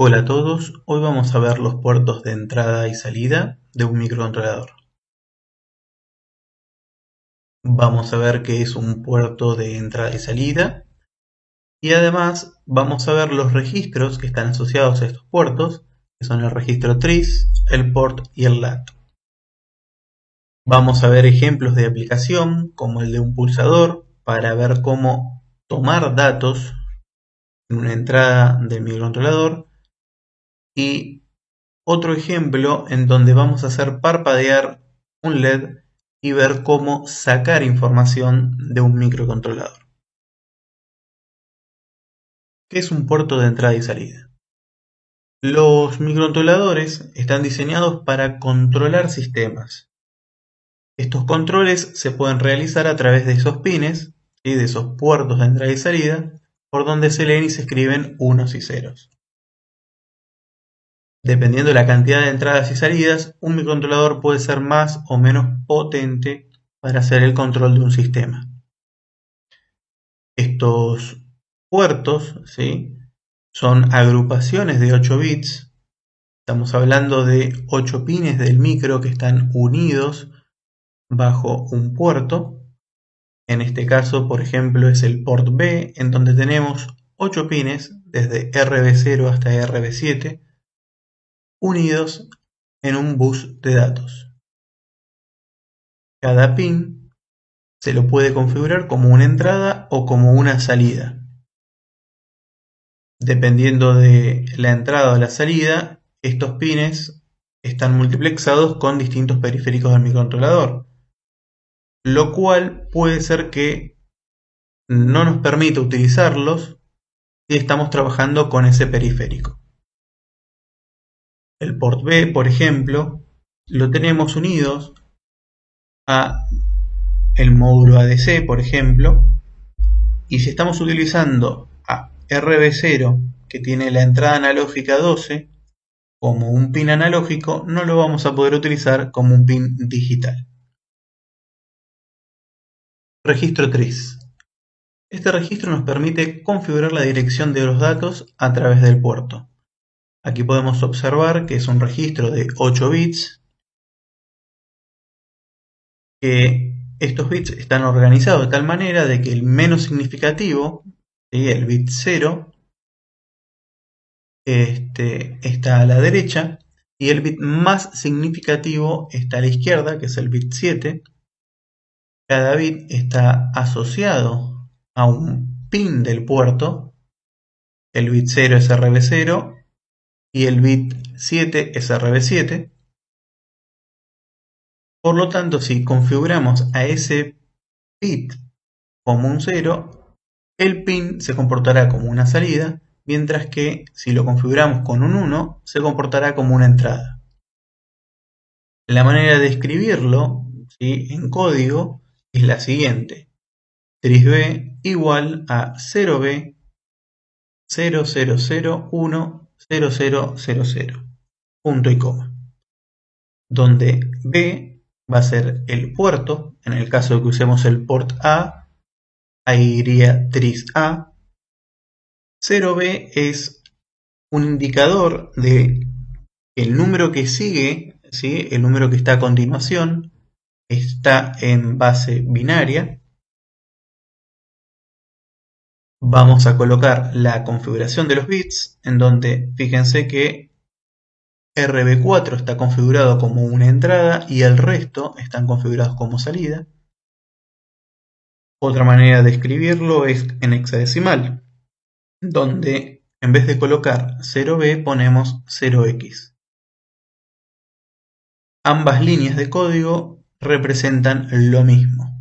Hola a todos, hoy vamos a ver los puertos de entrada y salida de un microcontrolador. Vamos a ver qué es un puerto de entrada y salida y además vamos a ver los registros que están asociados a estos puertos, que son el registro TRIS, el port y el LAT. Vamos a ver ejemplos de aplicación como el de un pulsador para ver cómo tomar datos en una entrada del microcontrolador y otro ejemplo en donde vamos a hacer parpadear un LED y ver cómo sacar información de un microcontrolador. ¿Qué es un puerto de entrada y salida? Los microcontroladores están diseñados para controlar sistemas. Estos controles se pueden realizar a través de esos pines, ¿sí? De esos puertos de entrada y salida, por donde se leen y se escriben unos y ceros. Dependiendo de la cantidad de entradas y salidas, un microcontrolador puede ser más o menos potente para hacer el control de un sistema. Estos puertos, ¿sí?, son agrupaciones de 8 bits. Estamos hablando de 8 pines del micro que están unidos bajo un puerto. En este caso, por ejemplo, es el port B, en donde tenemos 8 pines desde RB0 hasta RB7 unidos en un bus de datos. Cada pin se lo puede configurar como una entrada o como una salida. Dependiendo de la entrada o la salida, estos pines están multiplexados con distintos periféricos del microcontrolador, lo cual puede ser que no nos permita utilizarlos si estamos trabajando con ese periférico. El port B, por ejemplo, lo tenemos unidos a el módulo ADC, por ejemplo, y si estamos utilizando a RB0, que tiene la entrada analógica 12, como un pin analógico, no lo vamos a poder utilizar como un pin digital. Registro TRIS. Este registro nos permite configurar la dirección de los datos a través del puerto. Aquí podemos observar que es un registro de 8 bits, que estos bits están organizados de tal manera de que el menos significativo, ¿sí?, el bit 0, está a la derecha, y el bit más significativo está a la izquierda, que es el bit 7. Cada bit está asociado a un pin del puerto. El bit 0 es RB0 y el bit 7 es RB7. Por lo tanto, si configuramos a ese bit como un 0, el pin se comportará como una salida, mientras que si lo configuramos con un 1, se comportará como una entrada. La manera de escribirlo, ¿sí?, en código es la siguiente: trisb igual a 0b 00010000, punto y coma, donde B va a ser el puerto. En el caso de que usemos el port A, ahí iría tris A. 0B es un indicador de que el número que sigue, ¿sí?, el número que está a continuación, está en base binaria. Vamos a colocar la configuración de los bits, en donde fíjense que RB4 está configurado como una entrada y el resto están configurados como salida. Otra manera de escribirlo es en hexadecimal, donde en vez de colocar 0b ponemos 0x. Ambas líneas de código representan lo mismo.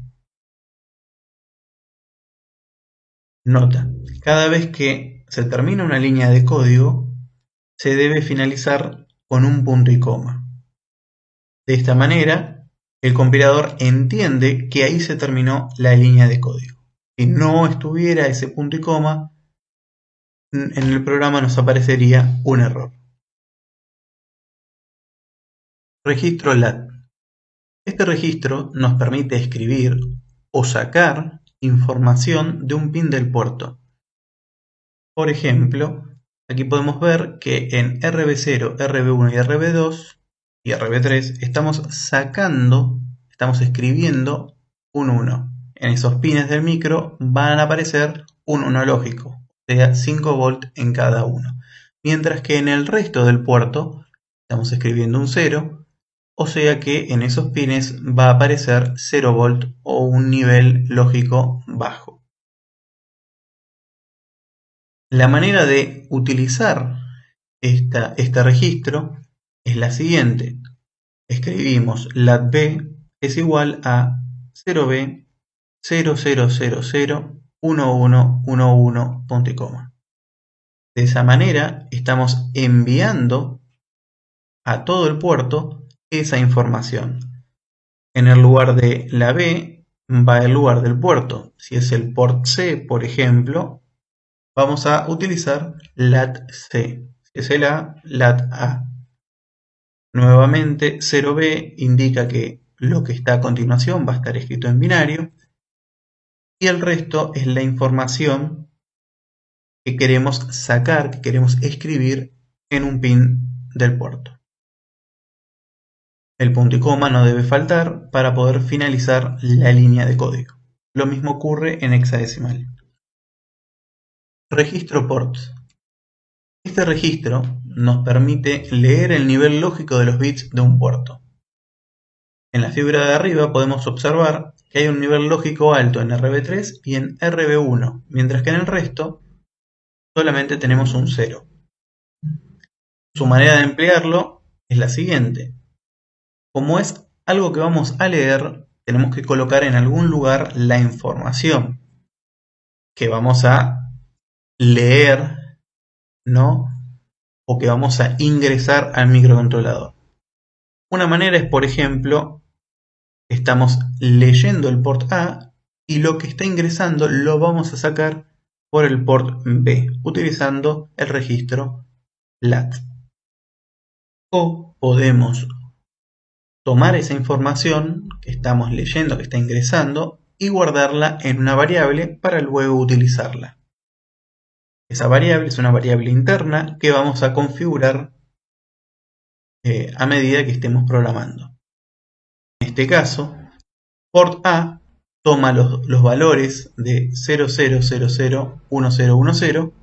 Nota: cada vez que se termina una línea de código, se debe finalizar con un punto y coma. De esta manera, el compilador entiende que ahí se terminó la línea de código. Si no estuviera ese punto y coma, en el programa nos aparecería un error. Registro LAT. Este registro nos permite escribir o sacar información de un pin del puerto. Por ejemplo, Aquí podemos ver que en RB0, RB1 y RB2 y RB3 estamos escribiendo un 1. En esos pines del micro van a aparecer un 1 lógico, o sea 5 volt en cada uno. Mientras que en el resto del puerto estamos escribiendo un 0, o sea que en esos pines va a aparecer 0 volt o un nivel lógico bajo. La manera de utilizar este registro es la siguiente. Escribimos lat_b es igual a 0b 00001111 punto y coma. De esa manera estamos enviando a todo el puerto esa información. En el lugar de la B va el lugar del puerto. Si es el port C, por ejemplo, vamos a utilizar lat_c. Si es el A, lat_a. Nuevamente 0b indica que lo que está a continuación va a estar escrito en binario y el resto es la información que queremos sacar, que queremos escribir en un pin del puerto. El punto y coma no debe faltar para poder finalizar la línea de código. Lo mismo ocurre en hexadecimal. Registro ports. Este registro nos permite leer el nivel lógico de los bits de un puerto. En la figura de arriba podemos observar que hay un nivel lógico alto en RB3 y en RB1, mientras que en el resto solamente tenemos un 0. Su manera de emplearlo es la siguiente. Como es algo que vamos a leer, tenemos que colocar en algún lugar la información que vamos a leer, ¿no? O que vamos a ingresar al microcontrolador. Una manera es, por ejemplo, estamos leyendo el port A y lo que está ingresando lo vamos a sacar por el port B, utilizando el registro lat. O podemos tomar esa información que estamos leyendo, que está ingresando, y guardarla en una variable para luego utilizarla. Esa variable es una variable interna que vamos a configurar a medida que estemos programando. En este caso, port A toma los valores de 00001010.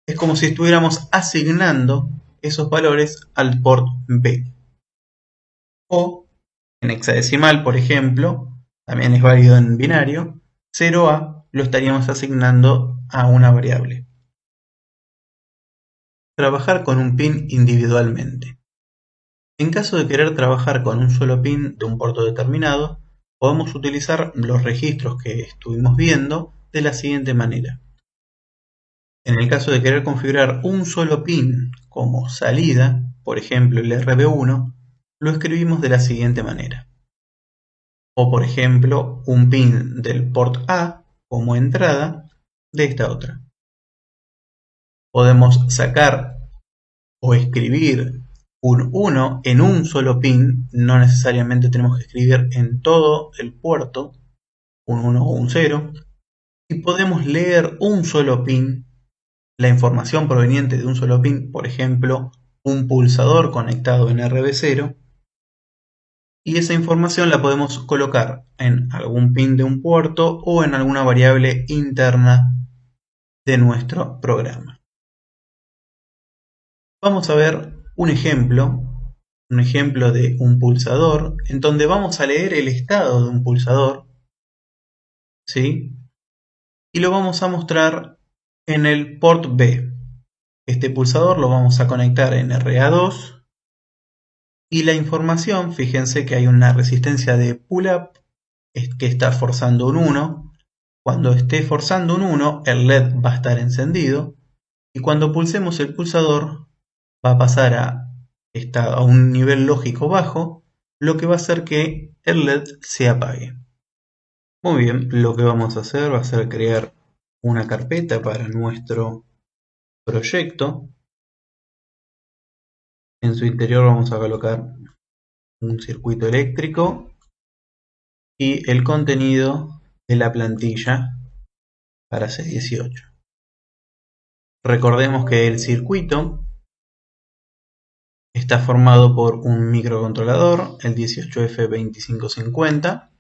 Es como si estuviéramos asignando esos valores al port B. O en hexadecimal, por ejemplo, también es válido en binario, 0A lo estaríamos asignando a una variable. Trabajar con un pin individualmente. En caso de querer trabajar con un solo pin de un puerto determinado, podemos utilizar los registros que estuvimos viendo de la siguiente manera. En el caso de querer configurar un solo pin como salida, por ejemplo el RB1, lo escribimos de la siguiente manera. O por ejemplo un pin del port A como entrada de esta otra. Podemos sacar o escribir un 1 en un solo pin, no necesariamente tenemos que escribir en todo el puerto un 1 o un 0, y podemos leer un solo pin, la información proveniente de un solo pin, por ejemplo un pulsador conectado en RB0, y esa información la podemos colocar en algún pin de un puerto o en alguna variable interna de nuestro programa. Vamos a ver un ejemplo de un pulsador en donde vamos a leer el estado de un pulsador, ¿sí? Y lo vamos a mostrar en el port B. Este pulsador lo vamos a conectar en RA2 y la información, fíjense que hay una resistencia de pull-up que está forzando un 1. Cuando esté forzando un 1, el LED va a estar encendido y cuando pulsemos el pulsador va a pasar a un nivel lógico bajo, lo que va a hacer que el LED se apague. Muy bien, lo que vamos a hacer va a ser crear una carpeta para nuestro proyecto. En su interior vamos a colocar un circuito eléctrico y el contenido de la plantilla para C18. Recordemos que el circuito está formado por un microcontrolador, el 18F2550,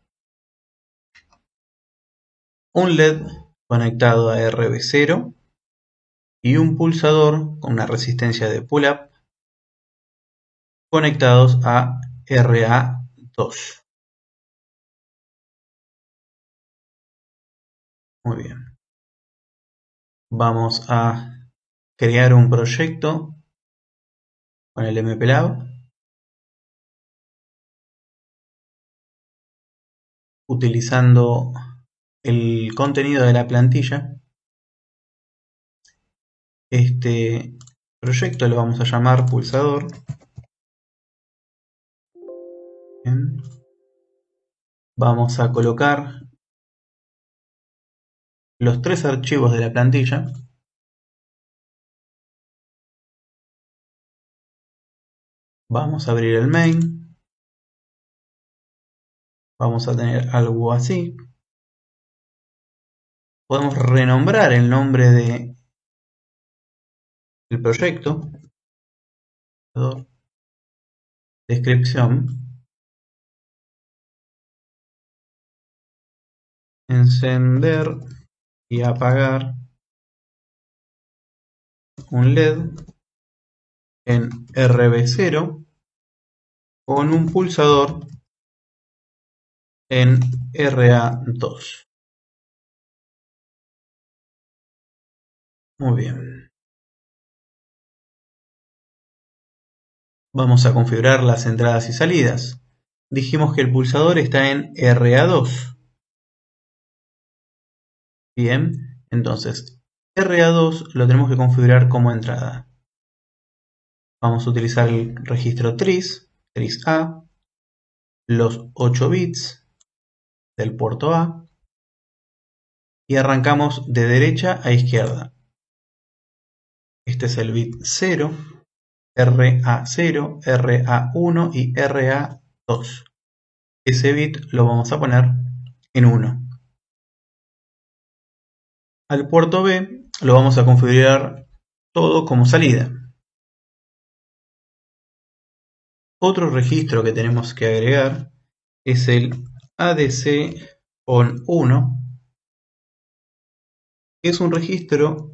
un LED conectado a RB0 y un pulsador con una resistencia de pull-up conectados a RA2. Muy bien. Vamos a crear un proyecto con el MPLAB utilizando el contenido de la plantilla. Este proyecto lo vamos a llamar pulsador. Bien. Vamos a colocar los tres archivos de la plantilla. Vamos a abrir el main. Vamos a tener algo así. Podemos renombrar el nombre del proyecto. Descripción. Encender y apagar un LED en RB0 con un pulsador en RA2. Muy bien. Vamos a configurar las entradas y salidas. Dijimos que el pulsador está en RA2. Bien, entonces RA2 lo tenemos que configurar como entrada. Vamos a utilizar el registro tris A, los 8 bits del puerto A y arrancamos de derecha a izquierda. Este es el bit 0, RA0, RA1 y RA2. Ese bit lo vamos a poner en 1. Al puerto B lo vamos a configurar todo como salida. Otro registro que tenemos que agregar es el ADC on 1, que es un registro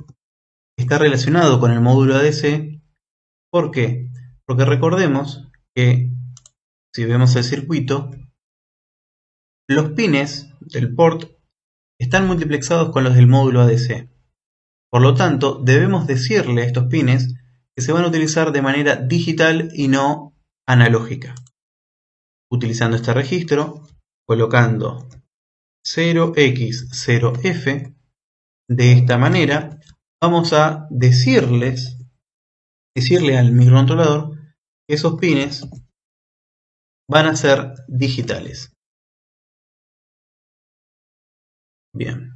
que está relacionado con el módulo ADC. ¿Por qué? Porque recordemos que si vemos el circuito, los pines del port están multiplexados con los del módulo ADC. Por lo tanto, debemos decirle a estos pines que se van a utilizar de manera digital y no analógica. Utilizando este registro, colocando 0x0f, de esta manera vamos a decirle al microcontrolador que esos pines van a ser digitales. Bien.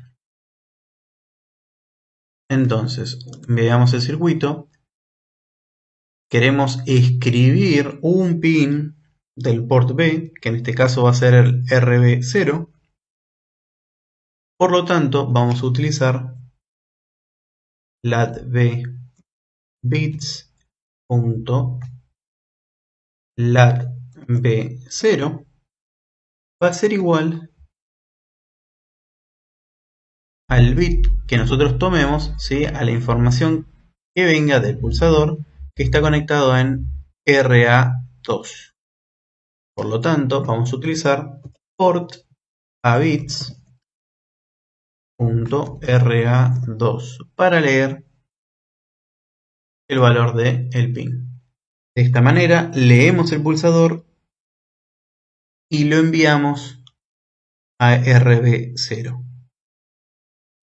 Entonces, veamos el circuito. Queremos escribir un pin del port B, que en este caso va a ser el RB0. Por lo tanto, vamos a utilizar latb bits.latb0 va a ser igual al bit que nosotros tomemos, ¿sí?, a la información que venga del pulsador que está conectado en RA2. Por lo tanto, vamos a utilizar port a bits.ra2 para leer el valor del pin. De esta manera leemos el pulsador y lo enviamos a RB0.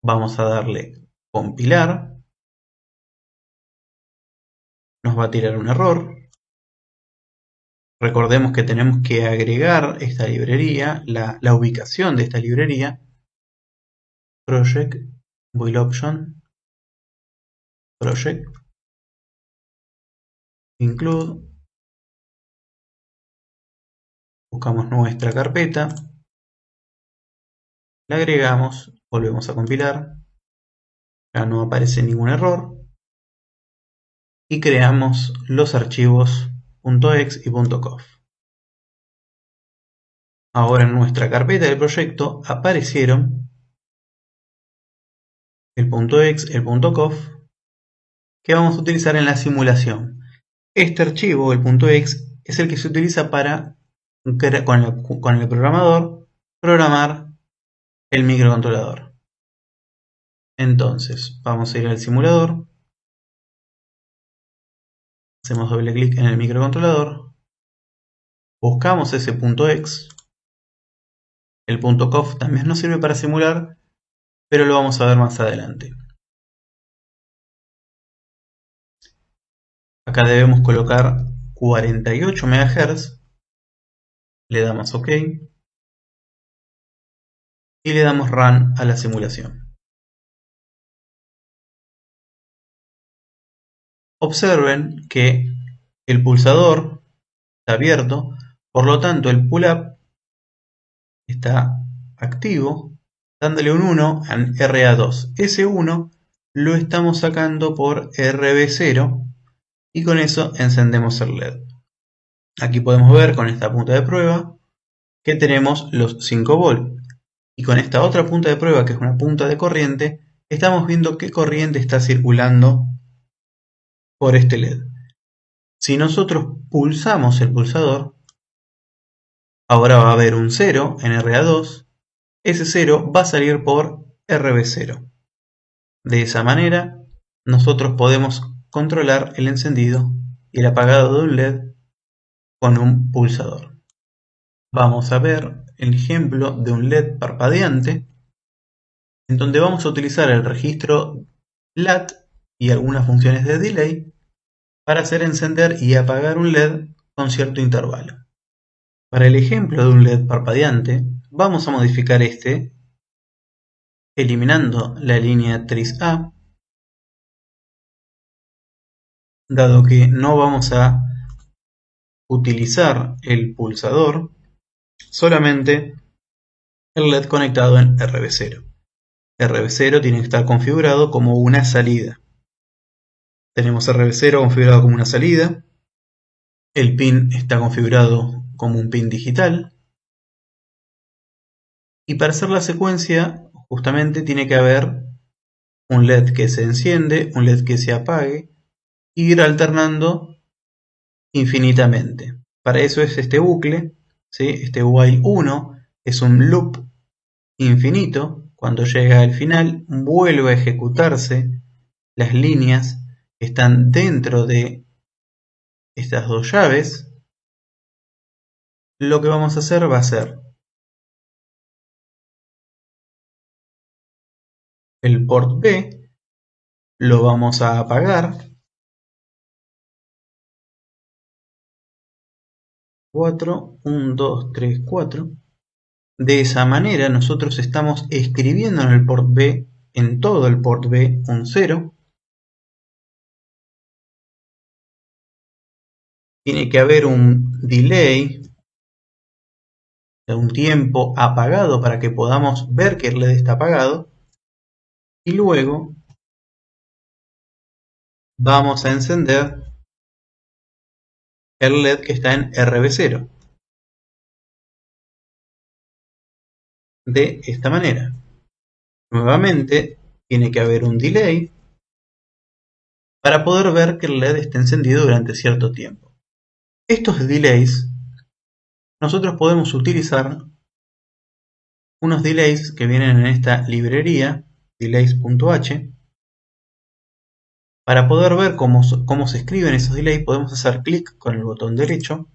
Vamos a darle compilar. Nos va a tirar un error. Recordemos que tenemos que agregar esta librería, la ubicación de esta librería. Project, build option, project, include. Buscamos nuestra carpeta. La agregamos, volvemos a compilar. Ya no aparece ningún error. y creamos los archivos .exe y .conf. Ahora en nuestra carpeta del proyecto aparecieron el .exe, el .conf, que vamos a utilizar en la simulación. Este archivo, el .exe, es el que se utiliza para, con el programador, programar el microcontrolador. Entonces, vamos a ir al simulador, hacemos doble clic en el microcontrolador, buscamos ese .exe, el .conf también nos sirve para simular, pero lo vamos a ver más adelante. Acá debemos colocar 48 MHz, le damos OK y le damos Run a la simulación. Observen que el pulsador está abierto, por lo tanto el pull-up está activo, dándole un 1 en RA2. Ese 1 lo estamos sacando por RB0 y con eso encendemos el LED. Aquí podemos ver con esta punta de prueba que tenemos los 5 volts y con esta otra punta de prueba, que es una punta de corriente, estamos viendo qué corriente está circulando por este LED. Si nosotros pulsamos el pulsador, ahora va a haber un 0 en RA2, ese 0 va a salir por RB0. De esa manera, nosotros podemos controlar el encendido y el apagado de un LED con un pulsador. Vamos a ver el ejemplo de un LED parpadeante, en donde vamos a utilizar el registro LAT y algunas funciones de delay para hacer encender y apagar un LED con cierto intervalo. Para el ejemplo de un LED parpadeante, vamos a modificar este eliminando la línea tris A, dado que no vamos a utilizar el pulsador, solamente el LED conectado en RB0. RB0 tiene que estar configurado como una salida. Tenemos RB0 configurado como una salida, el pin está configurado como un pin digital, y para hacer la secuencia justamente tiene que haber un LED que se enciende, un LED que se apague, y ir alternando infinitamente. Para eso es este bucle, ¿sí? Este while 1 es un loop infinito. Cuando llega al final vuelve a ejecutarse las líneas que están dentro de estas dos llaves. Lo que vamos a hacer va a ser el port B, lo vamos a apagar, 4, 1, 2, 3, 4. De esa manera nosotros estamos escribiendo en el port B, en todo el port B, un 0. Tiene que haber un delay de un tiempo apagado para que podamos ver que el LED está apagado. Y luego vamos a encender el LED que está en RB0. De esta manera. Nuevamente tiene que haber un delay para poder ver que el LED está encendido durante cierto tiempo. Estos delays, nosotros podemos utilizar unos delays que vienen en esta librería, delays.h. Para poder ver cómo se escriben esos delays, podemos hacer clic con el botón derecho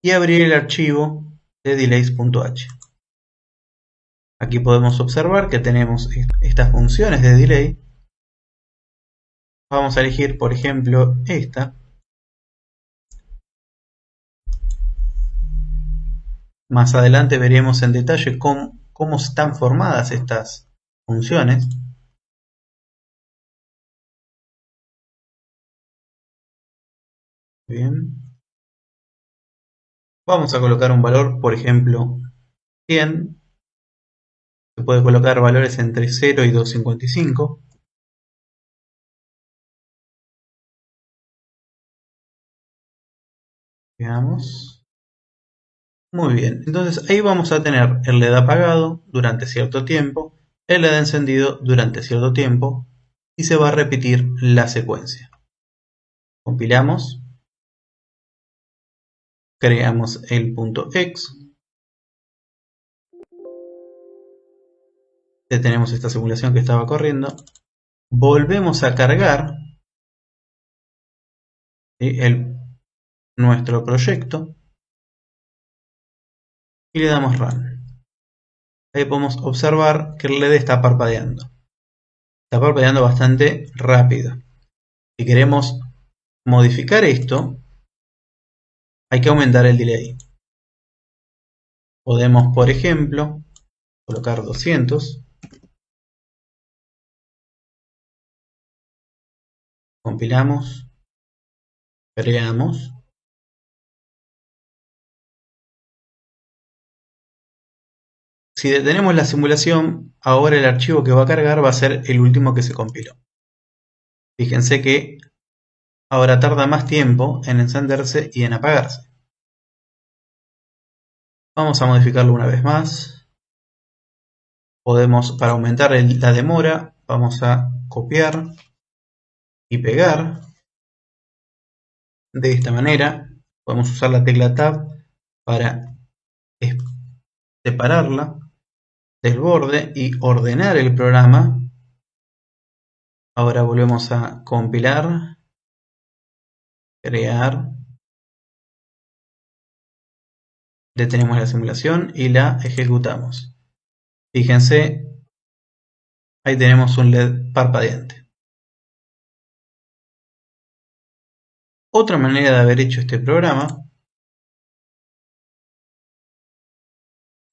y abrir el archivo de delays.h. Aquí podemos observar que tenemos estas funciones de delay. Vamos a elegir, por ejemplo, esta. Más adelante veremos en detalle cómo están formadas estas funciones. Bien. Vamos a colocar un valor, por ejemplo, 100. Se puede colocar valores entre 0 y 255. Veamos. Muy bien, entonces ahí vamos a tener el LED apagado durante cierto tiempo, el LED encendido durante cierto tiempo y se va a repetir la secuencia. Compilamos, creamos el punto X, detenemos esta simulación que estaba corriendo, volvemos a cargar nuestro proyecto y le damos Run. Ahí podemos observar que el LED está parpadeando. Está parpadeando bastante rápido. Si queremos modificar esto, hay que aumentar el delay. Podemos, por ejemplo, colocar 200. Compilamos, creamos. Si detenemos la simulación, ahora el archivo que va a cargar va a ser el último que se compiló. Fíjense que ahora tarda más tiempo en encenderse y en apagarse. Vamos a modificarlo una vez más. Podemos, para aumentar la demora, vamos a copiar y pegar. De esta manera, podemos usar la tecla Tab para separarla del borde y ordenar el programa. Ahora volvemos a compilar, crear, detenemos la simulación y la ejecutamos. Fíjense, ahí tenemos un LED parpadeante. Otra manera de haber hecho este programa,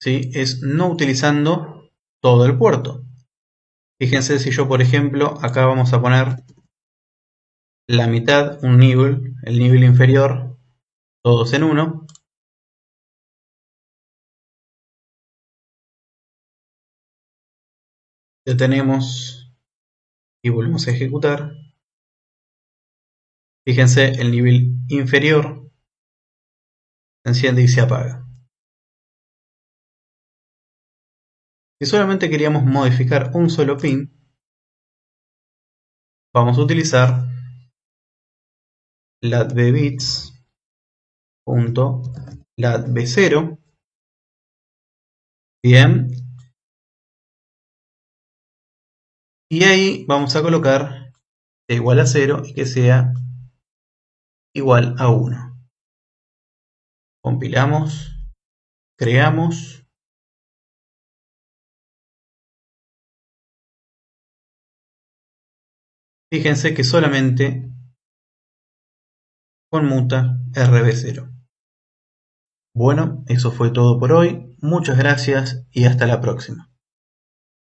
¿sí?, es no utilizando todo el puerto. Fíjense si yo, por ejemplo, acá vamos a poner la mitad, un nivel, el nivel inferior, todos en uno. Detenemos y volvemos a ejecutar. Fíjense, el nivel inferior se enciende y se apaga. Si solamente queríamos modificar un solo pin, vamos a utilizar ladbbits.ladb0. Bien. Y ahí vamos a colocar que igual a 0 y que sea igual a 1. Compilamos, creamos. Fíjense que solamente conmuta RB0. Bueno, eso fue todo por hoy. Muchas gracias y hasta la próxima.